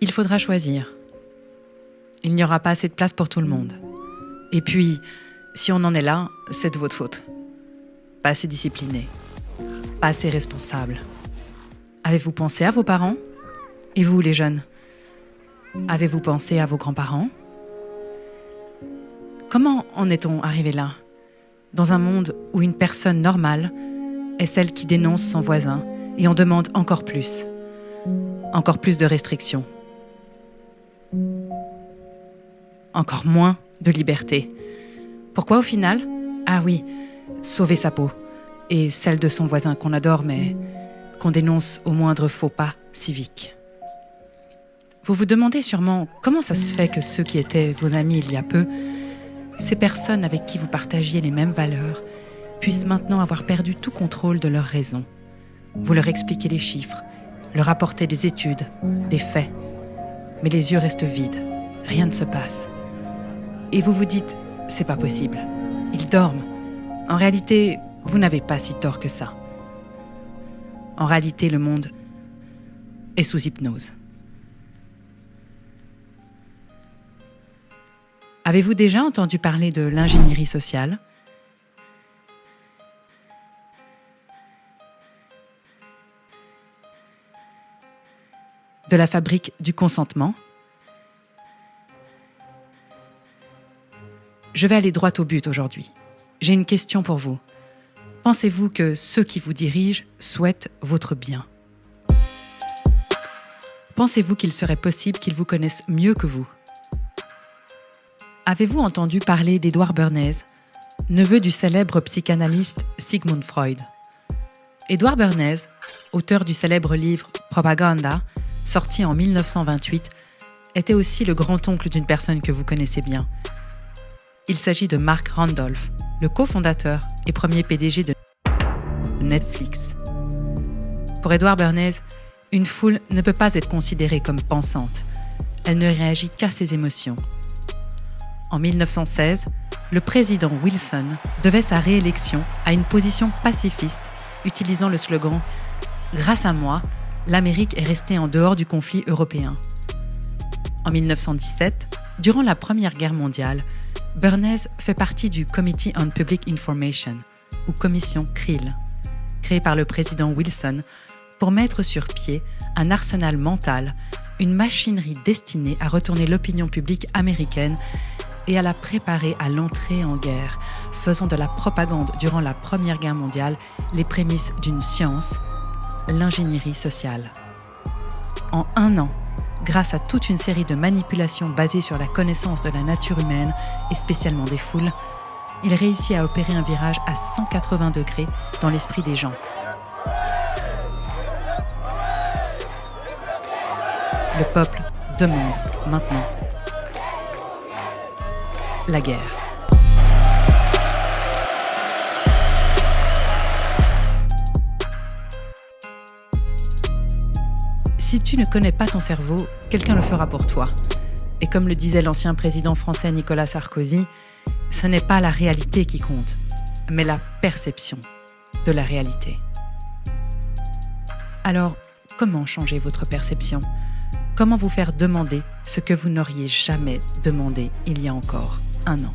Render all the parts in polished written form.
Il faudra choisir. Il n'y aura pas assez de place pour tout le monde. Et puis, si on en est là, c'est de votre faute. Pas assez discipliné. Pas assez responsable. Avez-vous pensé à vos parents ? Et vous, les jeunes ? Avez-vous pensé à vos grands-parents ? Comment en est-on arrivé là ? Dans un monde où une personne normale est celle qui dénonce son voisin et en demande encore plus. Encore plus de restrictions. Encore moins de liberté. Pourquoi au final ? Ah oui, sauver sa peau. Et celle de son voisin qu'on adore mais qu'on dénonce au moindre faux pas civique. Vous vous demandez sûrement comment ça se fait que ceux qui étaient vos amis il y a peu, ces personnes avec qui vous partagiez les mêmes valeurs, puissent maintenant avoir perdu tout contrôle de leurs raisons. Vous leur expliquez les chiffres, leur apportez des études, des faits. Mais les yeux restent vides, rien ne se passe. Et vous vous dites, c'est pas possible, ils dorment. En réalité, vous n'avez pas si tort que ça. En réalité, le monde est sous hypnose. Avez-vous déjà entendu parler de l'ingénierie sociale ? De la fabrique du consentement ? Je vais aller droit au but aujourd'hui. J'ai une question pour vous. Pensez-vous que ceux qui vous dirigent souhaitent votre bien ? Pensez-vous qu'il serait possible qu'ils vous connaissent mieux que vous ? Avez-vous entendu parler d'Edouard Bernays, neveu du célèbre psychanalyste Sigmund Freud ? Edouard Bernays, auteur du célèbre livre « Propaganda », sorti en 1928, était aussi le grand-oncle d'une personne que vous connaissez bien. Il s'agit de Mark Randolph, le cofondateur et premier PDG de Netflix. Pour Edouard Bernays, une foule ne peut pas être considérée comme pensante. Elle ne réagit qu'à ses émotions. En 1916, le président Wilson devait sa réélection à une position pacifiste, utilisant le slogan « Grâce à moi, l'Amérique est restée en dehors du conflit européen ». En 1917, durant la Première Guerre mondiale, Bernays fait partie du Committee on Public Information, ou commission CRIL, créée par le président Wilson pour mettre sur pied un arsenal mental, une machinerie destinée à retourner l'opinion publique américaine et à la préparer à l'entrée en guerre, faisant de la propagande durant la Première Guerre mondiale les prémices d'une science, l'ingénierie sociale. En un an, grâce à toute une série de manipulations basées sur la connaissance de la nature humaine et spécialement des foules, il réussit à opérer un virage à 180 degrés dans l'esprit des gens. Le peuple demande maintenant la guerre. Si tu ne connais pas ton cerveau, quelqu'un le fera pour toi. Et comme le disait l'ancien président français Nicolas Sarkozy, ce n'est pas la réalité qui compte, mais la perception de la réalité. Alors, comment changer votre perception ? Comment vous faire demander ce que vous n'auriez jamais demandé il y a encore un an ?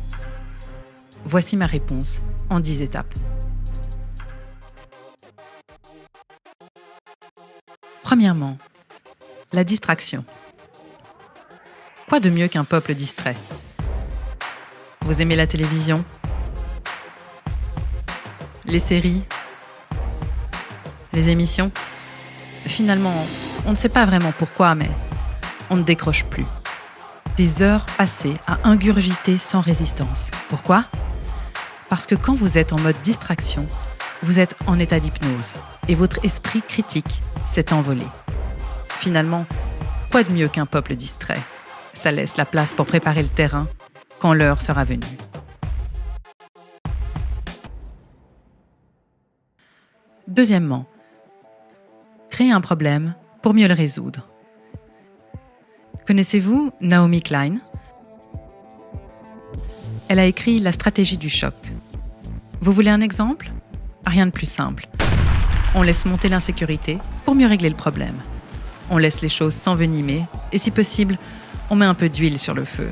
Voici ma réponse en 10 étapes. Premièrement, la distraction. Quoi de mieux qu'un peuple distrait ? Vous aimez la télévision ? Les séries ? Les émissions ? Finalement, on ne sait pas vraiment pourquoi, mais on ne décroche plus. Des heures passées à ingurgiter sans résistance. Pourquoi ? Parce que quand vous êtes en mode distraction, vous êtes en état d'hypnose et votre esprit critique s'est envolé. Finalement, quoi de mieux qu'un peuple distrait ? Ça laisse la place pour préparer le terrain quand l'heure sera venue. Deuxièmement, créer un problème pour mieux le résoudre. Connaissez-vous Naomi Klein ? Elle a écrit La stratégie du choc. Vous voulez un exemple ? Rien de plus simple. On laisse monter l'insécurité pour mieux régler le problème. On laisse les choses s'envenimer Et si possible, on met un peu d'huile sur le feu.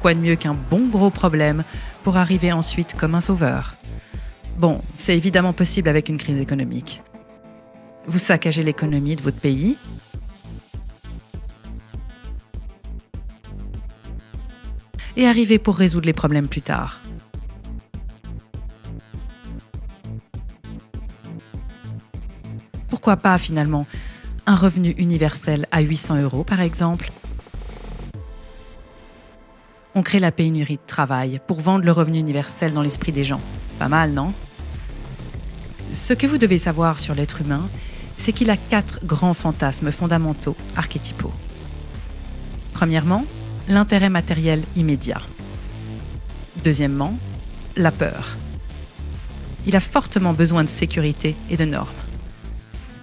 Quoi de mieux qu'un bon gros problème pour arriver ensuite comme un sauveur? Bon, c'est évidemment possible avec une crise économique. Vous saccagez l'économie de votre pays, et arrivez pour résoudre les problèmes plus tard. Pourquoi pas finalement un revenu universel à 800 € par exemple? On crée la pénurie de travail pour vendre le revenu universel dans l'esprit des gens. Pas mal, non? Ce que vous devez savoir sur l'être humain, c'est qu'il a 4 grands fantasmes fondamentaux archétypaux. Premièrement, l'intérêt matériel immédiat. Deuxièmement, la peur. Il a fortement besoin de sécurité et de normes.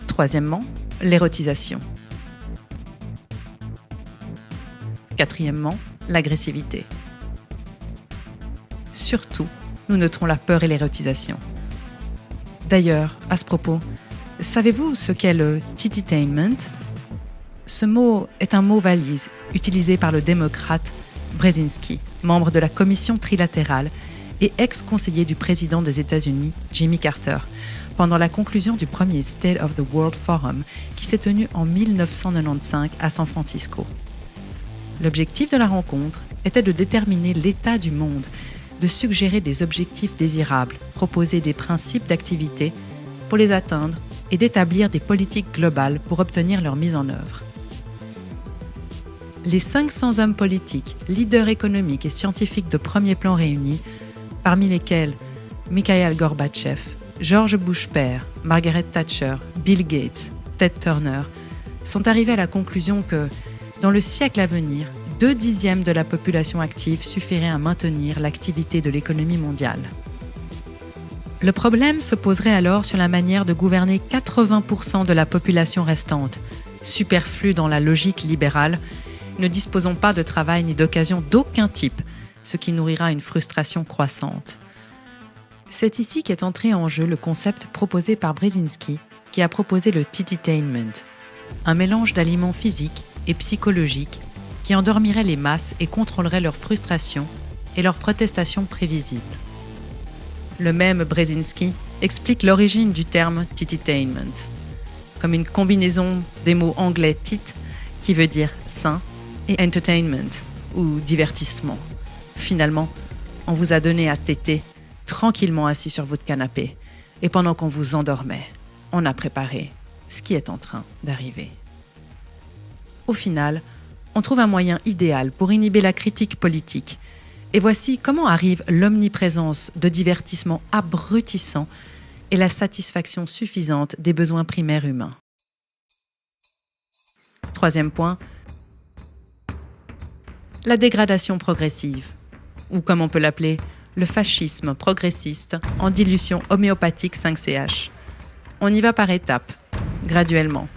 Troisièmement, l'érotisation. Quatrièmement, l'agressivité. Surtout, nous noterons la peur et l'érotisation. D'ailleurs, à ce propos, savez-vous ce qu'est le tititainment? Ce mot est un mot valise utilisé par le démocrate Brzezinski, membre de la commission trilatérale et ex-conseiller du président des États-Unis, Jimmy Carter, pendant la conclusion du premier State of the World Forum qui s'est tenu en 1995 à San Francisco. L'objectif de la rencontre était de déterminer l'état du monde, de suggérer des objectifs désirables, proposer des principes d'activité pour les atteindre et d'établir des politiques globales pour obtenir leur mise en œuvre. Les 500 hommes politiques, leaders économiques et scientifiques de premier plan réunis, parmi lesquels Mikhail Gorbatchev, George Bush père, Margaret Thatcher, Bill Gates, Ted Turner, sont arrivés à la conclusion que, dans le siècle à venir, 2/10 de la population active suffirait à maintenir l'activité de l'économie mondiale. Le problème se poserait alors sur la manière de gouverner 80% de la population restante, superflue dans la logique libérale, ne disposant pas de travail ni d'occasion d'aucun type, ce qui nourrira une frustration croissante. C'est ici qu'est entré en jeu le concept proposé par Brzezinski, qui a proposé le tititainment, un mélange d'aliments physiques et psychologiques qui endormirait les masses et contrôlerait leur frustration et leurs protestations prévisibles. Le même Brzezinski explique l'origine du terme tititainment, comme une combinaison des mots anglais tit, qui veut dire sain, et entertainment, ou divertissement. Finalement, on vous a donné à téter, tranquillement assis sur votre canapé, et pendant qu'on vous endormait, on a préparé ce qui est en train d'arriver. Au final, on trouve un moyen idéal pour inhiber la critique politique. Et voici comment arrive l'omniprésence de divertissements abrutissants et la satisfaction suffisante des besoins primaires humains. Troisième point, la dégradation progressive, ou comme on peut l'appeler, le fascisme progressiste en dilution homéopathique 5CH. On y va par étapes, graduellement.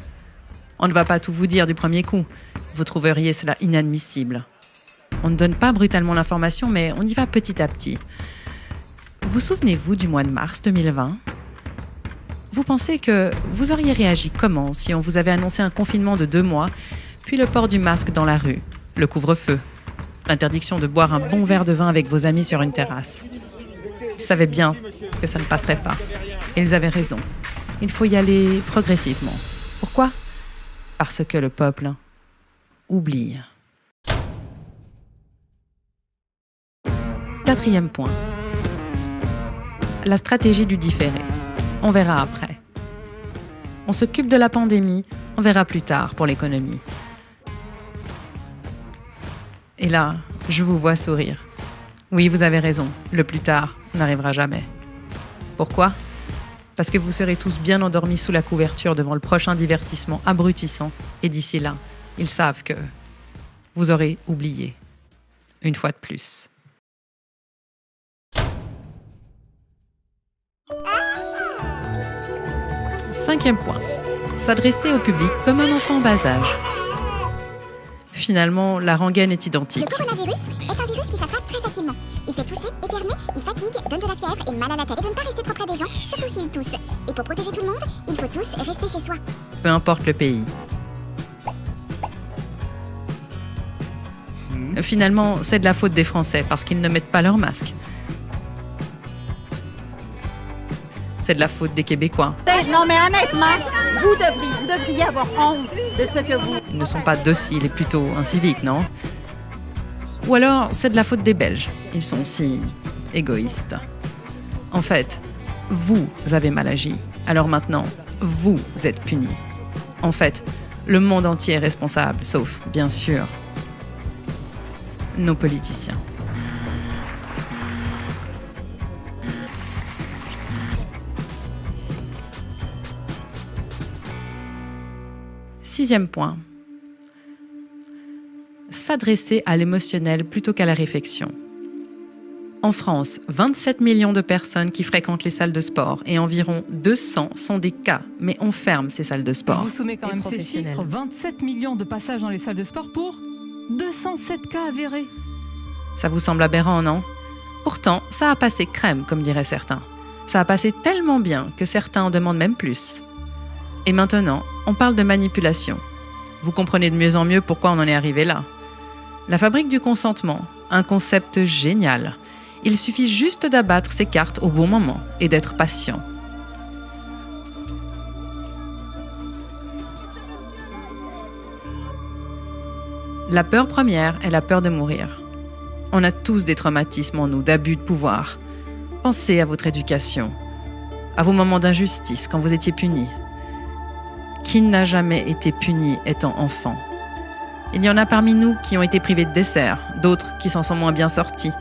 On ne va pas tout vous dire du premier coup, vous trouveriez cela inadmissible. On ne donne pas brutalement l'information, mais on y va petit à petit. Vous souvenez-vous du mois de mars 2020 ? Vous pensez que vous auriez réagi comment si on vous avait annoncé un confinement de 2 mois, puis le port du masque dans la rue, le couvre-feu, l'interdiction de boire un bon verre de vin avec vos amis sur une terrasse ? Ils savaient bien que ça ne passerait pas. Et ils avaient raison. Il faut y aller progressivement. Pourquoi ? Parce que le peuple oublie. Quatrième point. La stratégie du différé. On verra après. On s'occupe de la pandémie, on verra plus tard pour l'économie. Et là, je vous vois sourire. Oui, vous avez raison, le plus tard n'arrivera jamais. Pourquoi ? Parce que vous serez tous bien endormis sous la couverture devant le prochain divertissement abrutissant, et d'ici là, ils savent que vous aurez oublié. Une fois de plus. Cinquième point. S'adresser au public comme un enfant en bas âge. Finalement, la rengaine est identique. Le coronavirus est un virus qui s'attrape très facilement. Il fait tousser, éternuer, il fatigue, donne de la fièvre et mal à la tête. Et de ne pas rester trop près des gens, surtout s'ils toussent. Et pour protéger tout le monde, il faut tous rester chez soi. Peu importe le pays. Finalement, c'est de la faute des Français parce qu'ils ne mettent pas leur masque. C'est de la faute des Québécois. Non mais honnêtement, vous devriez avoir honte de ce que vous... Ils ne sont pas dociles et plutôt inciviques, non? Ou alors, c'est de la faute des Belges. Ils sont si égoïstes. En fait, vous avez mal agi. Alors maintenant, vous êtes punis. En fait, le monde entier est responsable, sauf, bien sûr, nos politiciens. Sixième point. S'adresser à l'émotionnel plutôt qu'à la réflexion. En France, 27 millions de personnes qui fréquentent les salles de sport et environ 200 sont des cas, mais on ferme ces salles de sport. Je vous soumets quand même ces chiffres. 27 millions de passages dans les salles de sport pour 207 cas avérés. Ça vous semble aberrant, non? Pourtant, ça a passé crème, comme diraient certains. Ça a passé tellement bien que certains en demandent même plus. Et maintenant, on parle de manipulation. Vous comprenez de mieux en mieux pourquoi on en est arrivé là. La fabrique du consentement, un concept génial. Il suffit juste d'abattre ses cartes au bon moment et d'être patient. La peur première est la peur de mourir. On a tous des traumatismes en nous, d'abus de pouvoir. Pensez à votre éducation, à vos moments d'injustice quand vous étiez punis. Qui n'a jamais été puni étant enfant? Il y en a parmi nous qui ont été privés de dessert, d'autres qui s'en sont moins bien sortis,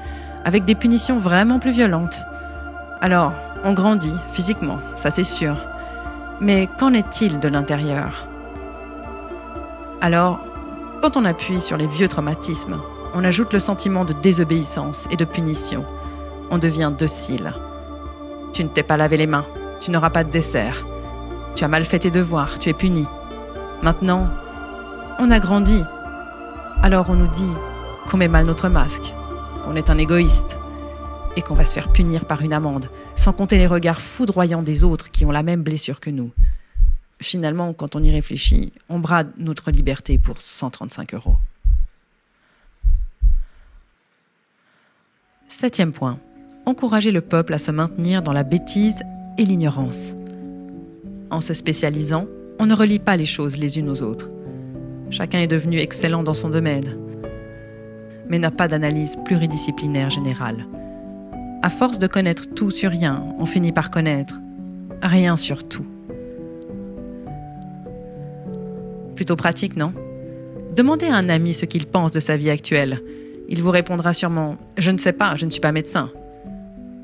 avec des punitions vraiment plus violentes. Alors, on grandit physiquement, ça c'est sûr. Mais qu'en est-il de l'intérieur? Alors, quand on appuie sur les vieux traumatismes, on ajoute le sentiment de désobéissance et de punition. On devient docile. Tu ne t'es pas lavé les mains, tu n'auras pas de dessert. Tu as mal fait tes devoirs, tu es puni. Maintenant, on a grandi. Alors on nous dit qu'on met mal notre masque, qu'on est un égoïste et qu'on va se faire punir par une amende, sans compter les regards foudroyants des autres qui ont la même blessure que nous. Finalement, quand on y réfléchit, on brade notre liberté pour 135 €. Septième point. Encourager le peuple à se maintenir dans la bêtise et l'ignorance. En se spécialisant, on ne relie pas les choses les unes aux autres. Chacun est devenu excellent dans son domaine, mais n'a pas d'analyse pluridisciplinaire générale. À force de connaître tout sur rien, on finit par connaître rien sur tout. Plutôt pratique, non? Demandez à un ami ce qu'il pense de sa vie actuelle. Il vous répondra sûrement « Je ne sais pas, je ne suis pas médecin ».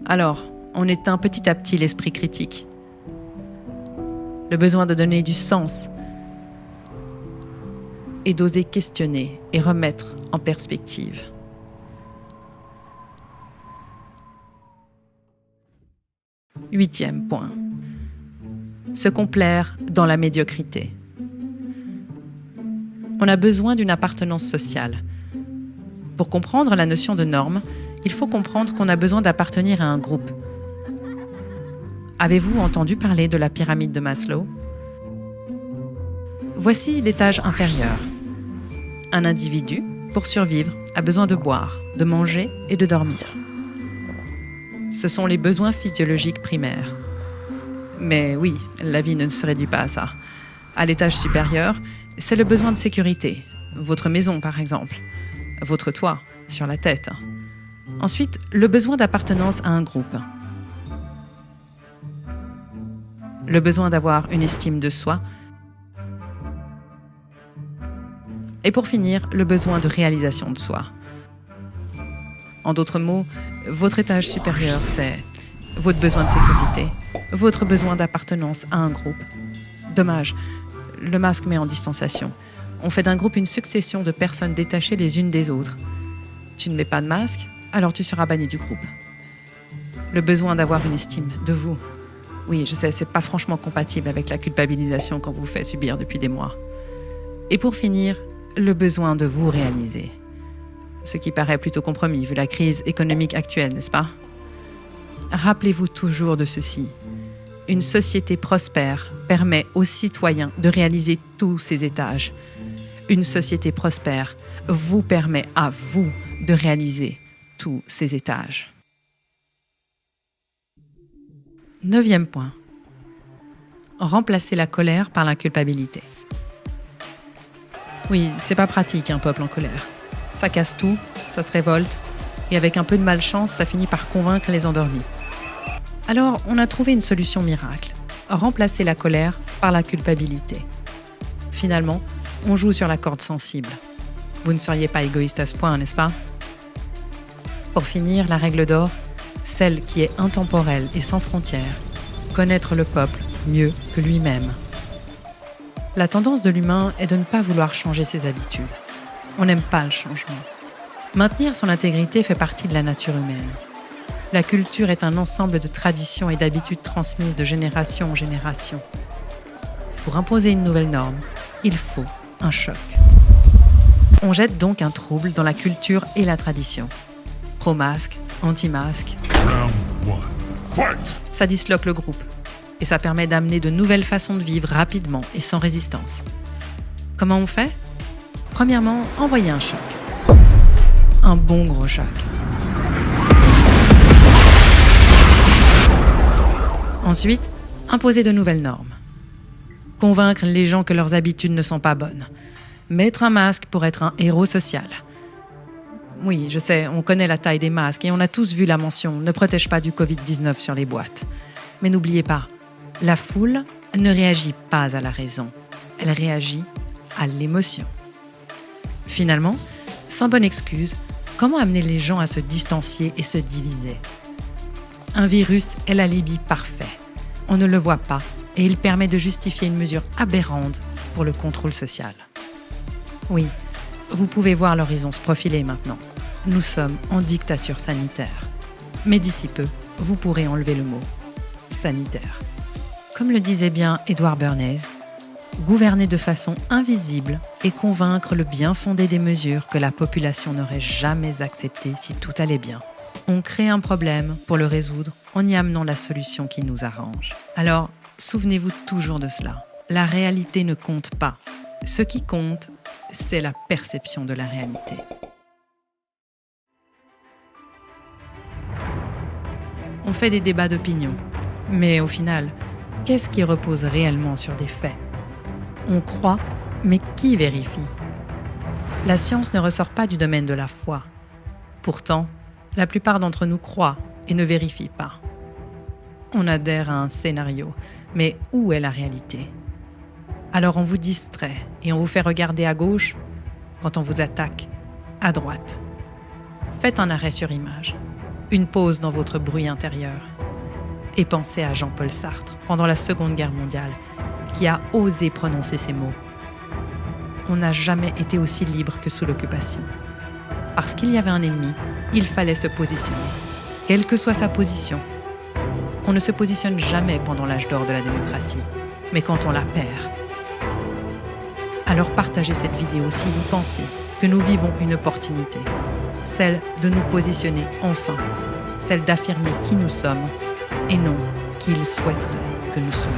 Alors, on éteint petit à petit l'esprit critique. Le besoin de donner du sens et d'oser questionner et remettre en perspective. Huitième point. Se complaire dans la médiocrité. On a besoin d'une appartenance sociale. Pour comprendre la notion de norme, il faut comprendre qu'on a besoin d'appartenir à un groupe. Avez-vous entendu parler de la pyramide de Maslow? Voici l'étage inférieur. Un individu, pour survivre, a besoin de boire, de manger et de dormir. Ce sont les besoins physiologiques primaires. Mais oui, la vie ne se réduit pas à ça. À l'étage supérieur, c'est le besoin de sécurité. Votre maison, par exemple. Votre toit, sur la tête. Ensuite, le besoin d'appartenance à un groupe. Le besoin d'avoir une estime de soi. Et pour finir, le besoin de réalisation de soi. En d'autres mots, votre étage supérieur, c'est votre besoin de sécurité, votre besoin d'appartenance à un groupe. Dommage, le masque met en distanciation. On fait d'un groupe une succession de personnes détachées les unes des autres. Tu ne mets pas de masque, alors tu seras banni du groupe. Le besoin d'avoir une estime de vous. Oui, je sais, c'est pas franchement compatible avec la culpabilisation qu'on vous fait subir depuis des mois. Et pour finir, le besoin de vous réaliser. Ce qui paraît plutôt compromis vu la crise économique actuelle, n'est-ce pas? Rappelez-vous toujours de ceci. Une société prospère permet aux citoyens de réaliser tous ces étages. Une société prospère vous permet à vous de réaliser tous ces étages. 9e point. Remplacer la colère par la culpabilité. Oui, c'est pas pratique un peuple en colère. Ça casse tout, ça se révolte, et avec un peu de malchance, ça finit par convaincre les endormis. Alors, on a trouvé une solution miracle. Remplacer la colère par la culpabilité. Finalement, on joue sur la corde sensible. Vous ne seriez pas égoïste à ce point, n'est-ce pas? Pour finir, la règle d'or, celle qui est intemporelle et sans frontières, connaître le peuple mieux que lui-même. La tendance de l'humain est de ne pas vouloir changer ses habitudes. On n'aime pas le changement. Maintenir son intégrité fait partie de la nature humaine. La culture est un ensemble de traditions et d'habitudes transmises de génération en génération. Pour imposer une nouvelle norme, il faut un choc. On jette donc un trouble dans la culture et la tradition. Pro-masque, anti-masque. Ça disloque le groupe et ça permet d'amener de nouvelles façons de vivre rapidement et sans résistance. Comment on fait? Premièrement, envoyer un choc. Un bon gros choc. Ensuite, imposer de nouvelles normes. Convaincre les gens que leurs habitudes ne sont pas bonnes. Mettre un masque pour être un héros social. Oui, je sais, on connaît la taille des masques et on a tous vu la mention « Ne protège pas du Covid-19 » sur les boîtes. Mais n'oubliez pas, la foule ne réagit pas à la raison. Elle réagit à l'émotion. Finalement, sans bonne excuse, comment amener les gens à se distancier et se diviser? Un virus est l'alibi parfait. On ne le voit pas et il permet de justifier une mesure aberrante pour le contrôle social. Oui, vous pouvez voir l'horizon se profiler maintenant. Nous sommes en dictature sanitaire. Mais d'ici peu, vous pourrez enlever le mot « sanitaire ». Comme le disait bien Edward Bernays, gouverner de façon invisible et convaincre le bien fondé des mesures que la population n'aurait jamais acceptées si tout allait bien. On crée un problème pour le résoudre en y amenant la solution qui nous arrange. Alors, souvenez-vous toujours de cela. La réalité ne compte pas. Ce qui compte, c'est la perception de la réalité. On fait des débats d'opinion, mais au final, qu'est-ce qui repose réellement sur des faits? On croit, mais qui vérifie? La science ne ressort pas du domaine de la foi. Pourtant, la plupart d'entre nous croient et ne vérifient pas. On adhère à un scénario, mais où est la réalité? Alors on vous distrait et on vous fait regarder à gauche quand on vous attaque à droite. Faites un arrêt sur image, une pause dans votre bruit intérieur et pensez à Jean-Paul Sartre pendant la Seconde Guerre mondiale qui a osé prononcer ces mots. On n'a jamais été aussi libre que sous l'occupation. Parce qu'il y avait un ennemi, il fallait se positionner, quelle que soit sa position. On ne se positionne jamais pendant l'âge d'or de la démocratie, mais quand on la perd. Alors partagez cette vidéo si vous pensez que nous vivons une opportunité, celle de nous positionner enfin, celle d'affirmer qui nous sommes et non qui il souhaiterait que nous soyons.